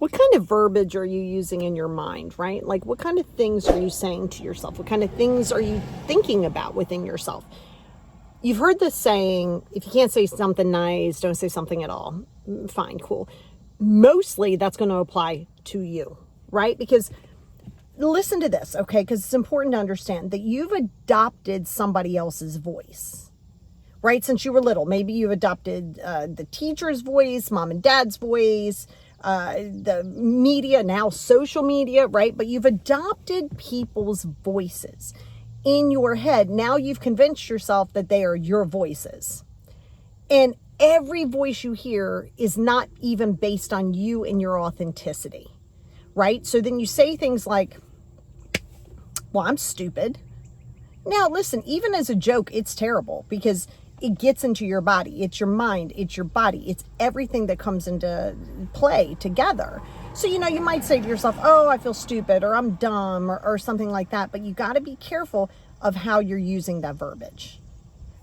what kind of verbiage are you using in your mind, right? Like, what kind of things are you saying to yourself? What kind of things are you thinking about within yourself? You've heard this saying, if you can't say something nice, don't say something at all. Fine, cool. Mostly that's going to apply to you, right? Because listen to this, okay? Because it's important to understand that you've adopted somebody else's voice, right? Since you were little, maybe you've adopted the teacher's voice, mom and dad's voice, the media, now social media, right? But you've adopted people's voices in your head. Now you've convinced yourself that they are your voices. And every voice you hear is not even based on you and your authenticity, right? So then you say things like, well, I'm stupid. Now, listen, even as a joke, it's terrible because it gets into your body. It's your mind. It's your body. It's everything that comes into play together. So, you might say to yourself, oh, I feel stupid, or I'm dumb, or something like that. But you got to be careful of how you're using that verbiage,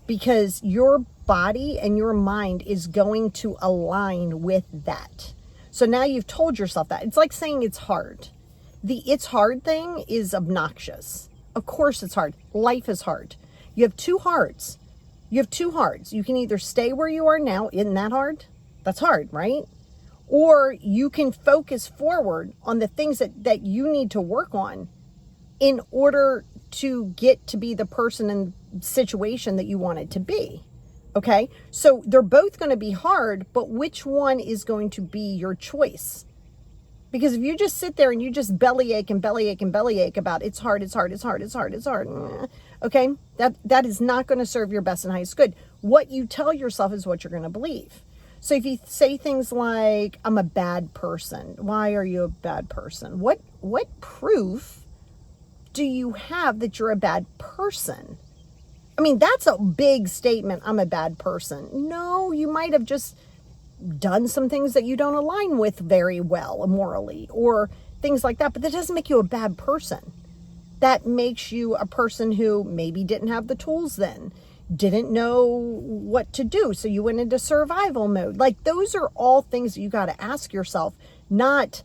because your body and your mind is going to align with that. So now you've told yourself that. It's like saying it's hard. The it's hard thing is obnoxious. Of course it's hard. Life is hard. You have two hearts. You can either stay where you are now. Isn't that hard? That's hard, right? Or you can focus forward on the things that you need to work on in order to get to be the person and situation that you want it to be. Okay? So they're both going to be hard, but which one is going to be your choice? Because if you just sit there and you just bellyache about it's hard, okay, that is not going to serve your best and highest good. What you tell yourself is what you're going to believe. So if you say things like, I'm a bad person, why are you a bad person? What proof do you have that you're a bad person? I mean, that's a big statement, I'm a bad person. No, you might have just done some things that you don't align with very well morally or things like that, but that doesn't make you a bad person. That makes you a person who maybe didn't have the tools then, didn't know what to do, so you went into survival mode. Like, those are all things that you got to ask yourself, not,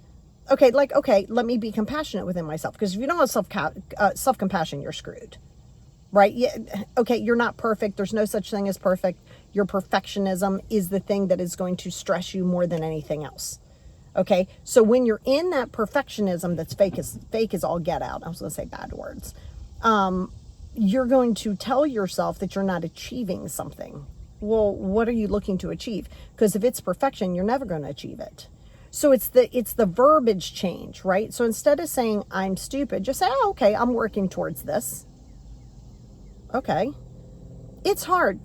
okay, let me be compassionate within myself, because if you don't have self-compassion, you're screwed. Right? Yeah. Okay, you're not perfect. There's no such thing as perfect. Your perfectionism is the thing that is going to stress you more than anything else. Okay, so when you're in that perfectionism that's fake as all get out, I was going to say bad words, you're going to tell yourself that you're not achieving something. Well, what are you looking to achieve? Because if it's perfection, you're never going to achieve it. So it's the verbiage change, right? So instead of saying I'm stupid, just say, oh, okay, I'm working towards this. Okay. It's hard.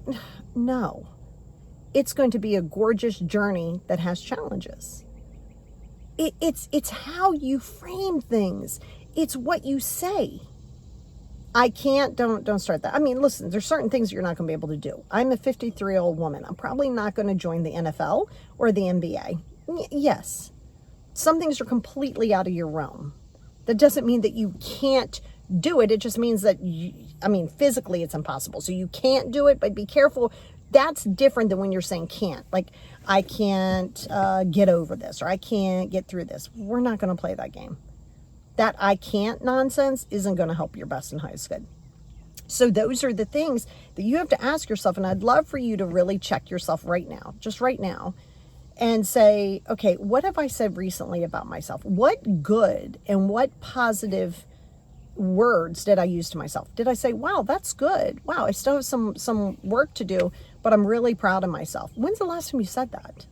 No. It's going to be a gorgeous journey that has challenges. It's how you frame things. It's what you say. I can't, don't start that. I mean, listen, there's certain things you're not going to be able to do. I'm a 53-year-old woman. I'm probably not going to join the NFL or the NBA. Yes. Some things are completely out of your realm. That doesn't mean that you can't do it. It just means that, physically it's impossible. So you can't do it, but be careful. That's different than when you're saying can't. Like, I can't get over this, or I can't get through this. We're not going to play that game. That I can't nonsense isn't going to help your best and highest good. So those are the things that you have to ask yourself. And I'd love for you to really check yourself right now, just right now, and say, okay, what have I said recently about myself? What good and what positive words did I use to myself? Did I say, wow, that's good. Wow, I still have some work to do, but I'm really proud of myself. When's the last time you said that?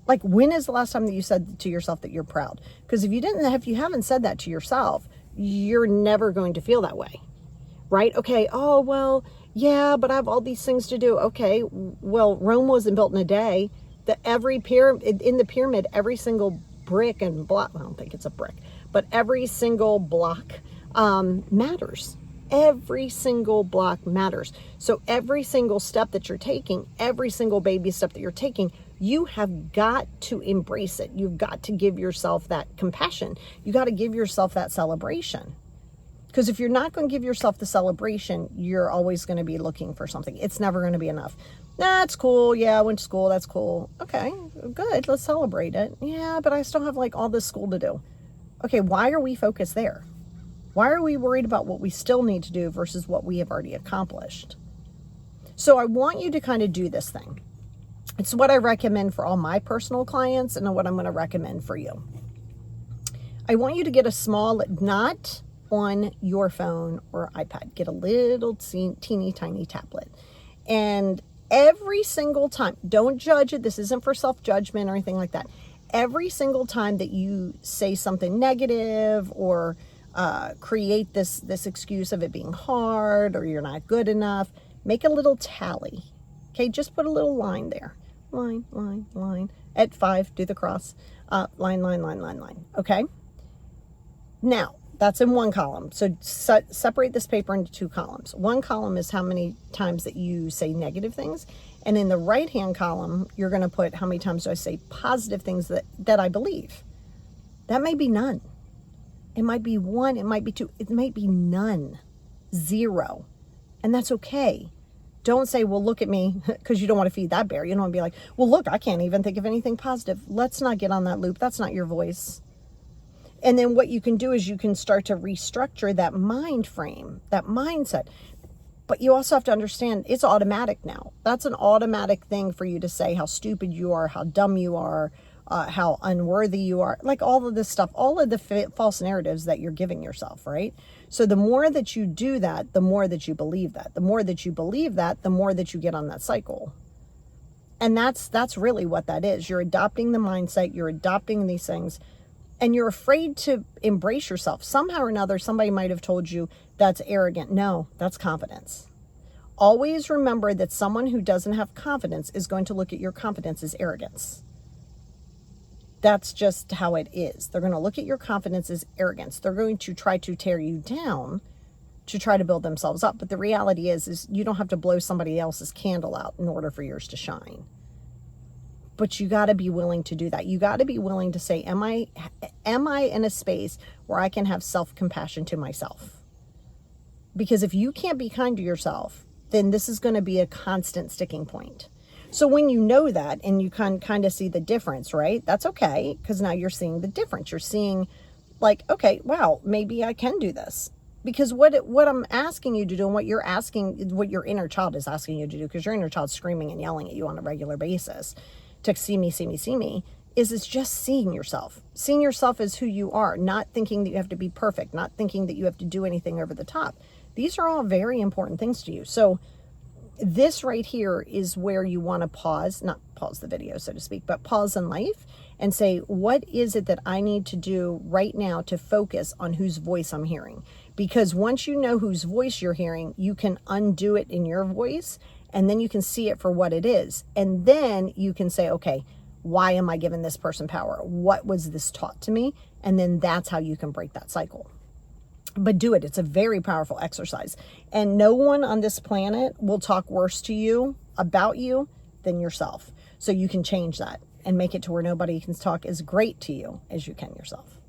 Like, when is the last time that you said to yourself that you're proud? Because if you haven't said that to yourself, you're never going to feel that way, right? Okay, oh, well, yeah, but I have all these things to do. Okay, well, Rome wasn't built in a day. In the pyramid, every single brick and block, I don't think it's a brick, but every single block matters. Every single block matters. So every single step that you're taking, every single baby step that you're taking, you have got to embrace it. You've got to give yourself that compassion. You got to give yourself that celebration. Because if you're not going to give yourself the celebration, you're always going to be looking for something. It's never going to be enough. That's cool. Yeah, I went to school. That's cool. Okay, good. Let's celebrate it. Yeah, but I still have like all this school to do. Okay, why are we focused there? Why are we worried about what we still need to do versus what we have already accomplished? So I want you to kind of do this thing. It's what I recommend for all my personal clients and what I'm going to recommend for you. I want you to get a small, not on your phone or iPad, get a little teeny tiny tablet. And every single time, don't judge it. This isn't for self-judgment or anything like that. Every single time that you say something negative or create this excuse of it being hard or you're not good enough, make a little tally. Okay, just put a little line there. Line. At 5, do the cross. Line. Okay? Now, that's in one column. So separate this paper into 2 columns. One column is how many times that you say negative things. And in the right-hand column, you're going to put how many times do I say positive things that I believe. That may be none. It might be 1. It might be 2. It might be none. 0. And that's okay. Don't say, well, look at me, because you don't want to feed that bear. You don't want to be like, well, look, I can't even think of anything positive. Let's not get on that loop. That's not your voice. And then what you can do is you can start to restructure that mind frame, that mindset. But you also have to understand it's automatic now. That's an automatic thing for you to say how stupid you are, how dumb you are, how unworthy you are, like all of this stuff, all of the false narratives that you're giving yourself, right? So the more that you do that, the more that you believe that. The more that you believe that, the more that you get on that cycle. And that's really what that is. You're adopting the mindset, you're adopting these things, and you're afraid to embrace yourself. Somehow or another, somebody might have told you that's arrogant. No, that's confidence. Always remember that someone who doesn't have confidence is going to look at your confidence as arrogance. That's just how it is. They're going to look at your confidence as arrogance. They're going to try to tear you down to try to build themselves up. But the reality is you don't have to blow somebody else's candle out in order for yours to shine. But you got to be willing to do that. You got to be willing to say, am I in a space where I can have self-compassion to myself? Because if you can't be kind to yourself, then this is going to be a constant sticking point. So when you know that and you can kind of see the difference, right? That's okay, because now you're seeing the difference. You're seeing like, okay, wow, maybe I can do this. Because what I'm asking you to do and what your inner child is asking you to do, because your inner child's screaming and yelling at you on a regular basis to see me, is it's just seeing yourself. Seeing yourself as who you are, not thinking that you have to be perfect, not thinking that you have to do anything over the top. These are all very important things to you. So this right here is where you want to not pause the video, so to speak, but pause in life and say, what is it that I need to do right now to focus on whose voice I'm hearing? Because once you know whose voice you're hearing, you can undo it in your voice, and then you can see it for what it is. And then you can say, okay, why am I giving this person power? What was this taught to me? And then that's how you can break that cycle. But do it. It's a very powerful exercise. And no one on this planet will talk worse to you about you than yourself. So you can change that and make it to where nobody can talk as great to you as you can yourself.